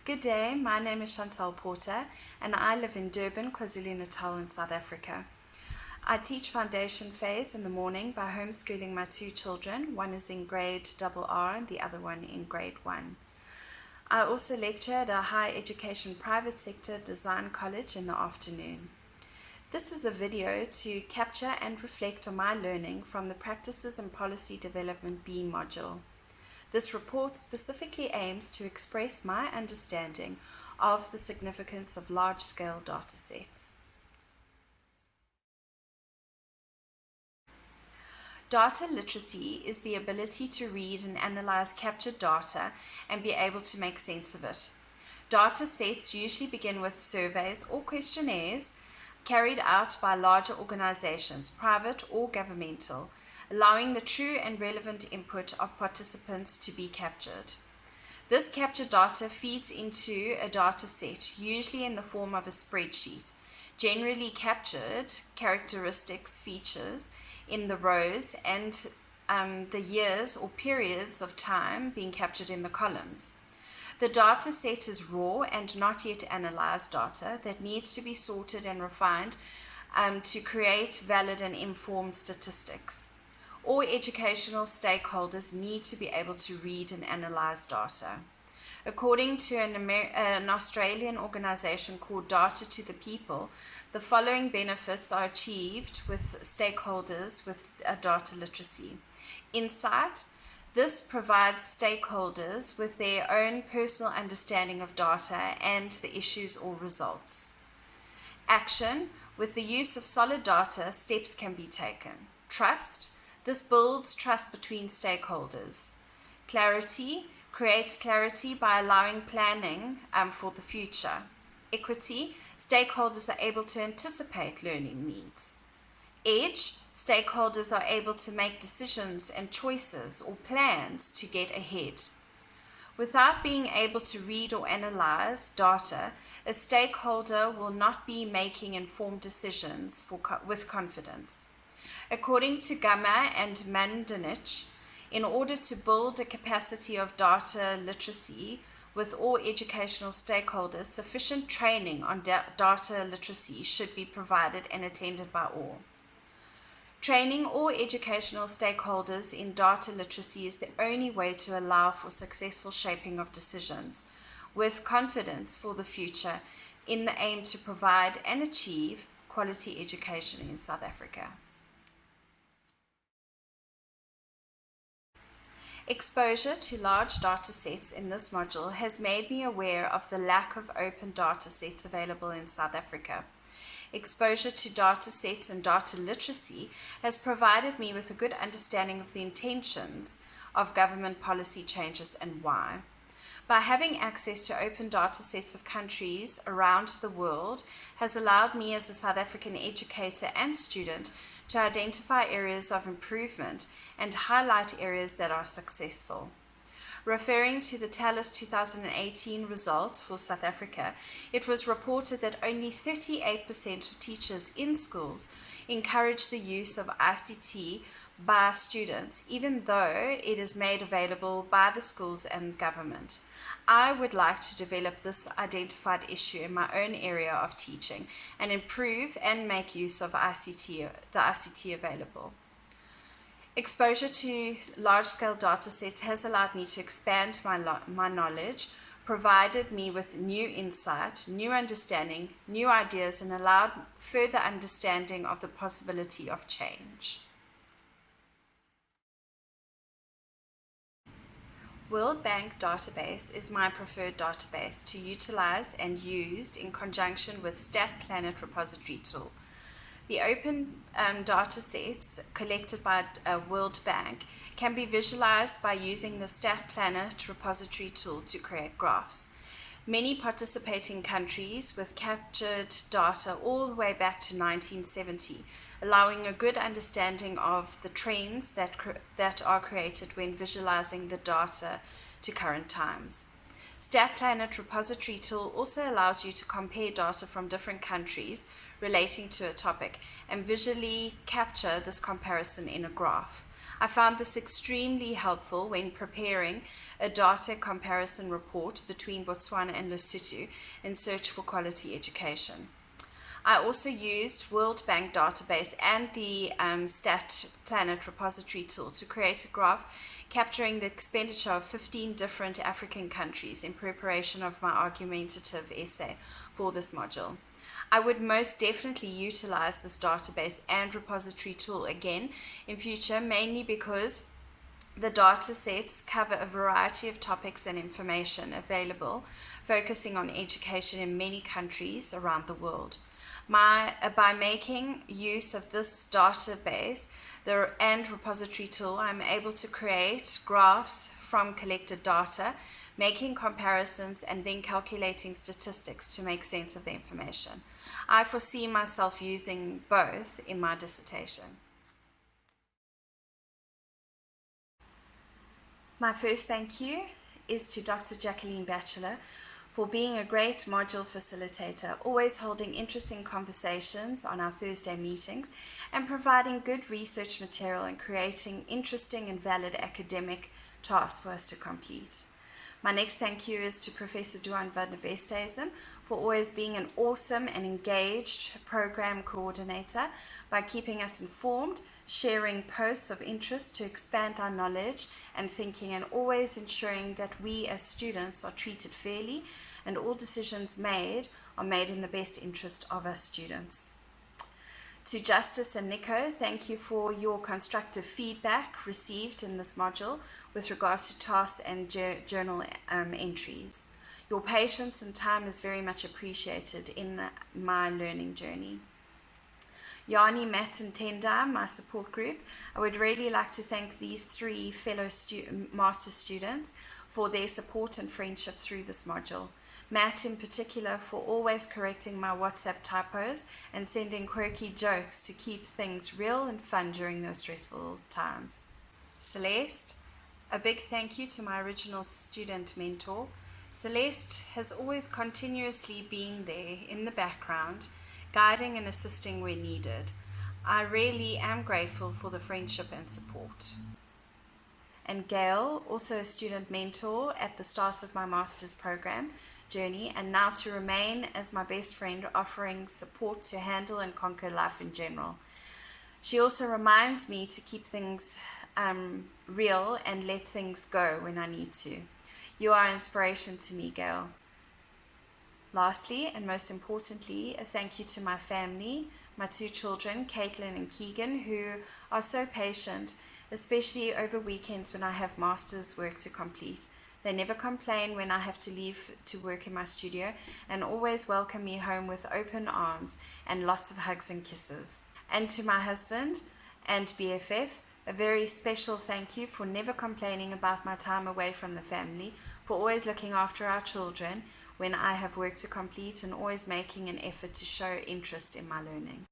Good day, my name is Chantal Porter and I live in Durban, KwaZulu-Natal in South Africa. I teach foundation phase in the morning by homeschooling my two children. One is in grade RR and the other one in grade 1. I also lecture at a higher education private sector design college in the afternoon. This is a video to capture and reflect on my learning from the Practices and Policy Development B module. This report specifically aims to express my understanding of the significance of large-scale data sets. Data literacy is the ability to read and analyze captured data and be able to make sense of it. Data sets usually begin with surveys or questionnaires carried out by larger organizations, private or governmental, allowing the true and relevant input of participants to be captured. This captured data feeds into a data set, usually in the form of a spreadsheet, generally captured characteristics, features in the rows and the years or periods of time being captured in the columns. The data set is raw and not yet analyzed data that needs to be sorted and refined to create valid and informed statistics. All educational stakeholders need to be able to read and analyze data. According to an Australian organization called Data to the People, the following benefits are achieved with stakeholders with data literacy. Insight. This provides stakeholders with their own personal understanding of data and the issues or results. Action. With the use of solid data, steps can be taken. Trust. This builds trust between stakeholders. Clarity creates clarity by allowing planning for the future. Equity, stakeholders are able to anticipate learning needs. Edge, stakeholders are able to make decisions and choices or plans to get ahead. Without being able to read or analyze data, a stakeholder will not be making informed decisions with confidence. According to Gamma and Mandanich, in order to build a capacity of data literacy with all educational stakeholders, sufficient training on data literacy should be provided and attended by all. Training all educational stakeholders in data literacy is the only way to allow for successful shaping of decisions with confidence for the future in the aim to provide and achieve quality education in South Africa. Exposure to large data sets in this module has made me aware of the lack of open data sets available in South Africa. Exposure to data sets and data literacy has provided me with a good understanding of the intentions of government policy changes and why. By having access to open data sets of countries around the world has allowed me as a South African educator and student to identify areas of improvement and highlight areas that are successful. Referring to the TALIS 2018 results for South Africa, it was reported that only 38% of teachers in schools encourage the use of ICT by students, even though it is made available by the schools and government. I would like to develop this identified issue in my own area of teaching and improve and make use of the ICT available. Exposure to large-scale data sets has allowed me to expand my knowledge, provided me with new insight, new understanding, new ideas, and allowed further understanding of the possibility of change. World Bank database is my preferred database to utilize and used in conjunction with StatPlanet repository tool. The open data sets collected by World Bank can be visualized by using the StatPlanet repository tool to create graphs. Many participating countries with captured data all the way back to 1970, allowing a good understanding of the trends that are created when visualizing the data to current times. StatPlanet repository tool also allows you to compare data from different countries relating to a topic and visually capture this comparison in a graph. I found this extremely helpful when preparing a data comparison report between Botswana and Lesotho in search for quality education. I also used World Bank database and the Stat Planet repository tool to create a graph capturing the expenditure of 15 different African countries in preparation of my argumentative essay for this module. I would most definitely utilize this database and repository tool again in future, mainly because the data sets cover a variety of topics and information available, focusing on education in many countries around the world. By making use of this database and repository tool, I'm able to create graphs from collected data, making comparisons, and then calculating statistics to make sense of the information. I foresee myself using both in my dissertation. My first thank you is to Dr. Jacqueline Batchelor for being a great module facilitator, always holding interesting conversations on our Thursday meetings and providing good research material and creating interesting and valid academic tasks for us to complete. My next thank you is to Professor Duan van der Westhuizen for always being an awesome and engaged program coordinator by keeping us informed, sharing posts of interest to expand our knowledge and thinking, and always ensuring that we as students are treated fairly and all decisions made are made in the best interest of our students. To Justice and Nico, thank you for your constructive feedback received in this module with regards to tasks and journal entries. Your patience and time is very much appreciated in my learning journey. Yanni, Matt, and Tendai, my support group, I would really like to thank these three fellow master students for their support and friendship through this module. Matt in particular for always correcting my WhatsApp typos and sending quirky jokes to keep things real and fun during those stressful times. Celeste, a big thank you to my original student mentor. Celeste has always continuously been there in the background, guiding and assisting where needed. I really am grateful for the friendship and support. And Gail, also a student mentor at the start of my master's program journey, and now to remain as my best friend, offering support to handle and conquer life in general. She also reminds me to keep things real and let things go when I need to. You are inspiration to me, Gail. Lastly, and most importantly, a thank you to my family, my two children, Caitlin and Keegan, who are so patient, especially over weekends when I have master's work to complete. They never complain when I have to leave to work in my studio and always welcome me home with open arms and lots of hugs and kisses. And to my husband and BFF, a very special thank you for never complaining about my time away from the family, for always looking after our children when I have work to complete and always making an effort to show interest in my learning.